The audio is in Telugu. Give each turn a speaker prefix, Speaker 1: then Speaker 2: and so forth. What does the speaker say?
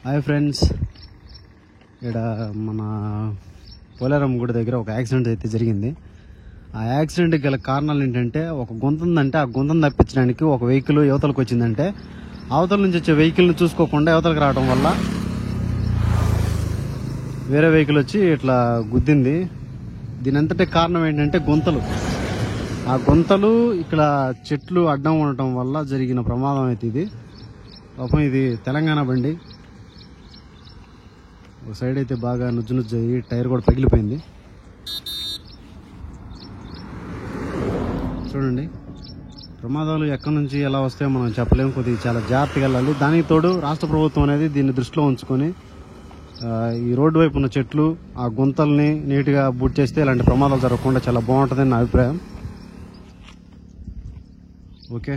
Speaker 1: హాయ్ ఫ్రెండ్స్, ఇక్కడ మన పోలేరమ్మ గుడి దగ్గర ఒక యాక్సిడెంట్ అయితే జరిగింది. ఆ యాక్సిడెంట్కి గల కారణాలు ఏంటంటే, ఒక గుంత ఉందంటే ఆ గుంతను తప్పించడానికి ఒక వెహికల్ యువతలకు వచ్చిందంటే అవతల నుంచి వచ్చే వెహికల్ని చూసుకోకుండా యువతలకు రావడం వల్ల వేరే వెహికల్ వచ్చి ఇట్లా గుద్దింది. దీని అంతటి కారణం ఏంటంటే గుంతలు. ఆ గుంతలు ఇక్కడ చెట్లు అడ్డం ఉండటం వల్ల జరిగిన ప్రమాదం అయితే ఇది. పాపం ఇది తెలంగాణ బండి. ఒక సైడ్ అయితే బాగా నుజ్జు అయ్యి టైర్ కూడా పగిలిపోయింది. చూడండి, ప్రమాదాలు ఎక్కడి నుంచి ఎలా వస్తాయో మనం చెప్పలేము. కొద్దిగా చాలా జాగ్రత్తగా వెళ్ళాలి. దానికి తోడు రాష్ట్ర ప్రభుత్వం అనేది దీన్ని దృష్టిలో ఉంచుకొని ఈ రోడ్డు వైపు ఉన్న చెట్లు, ఆ గుంతల్ని నీట్గా బూట్ చేస్తే ఇలాంటి ప్రమాదాలు జరగకుండా చాలా బాగుంటుందని నా అభిప్రాయం. ఓకే.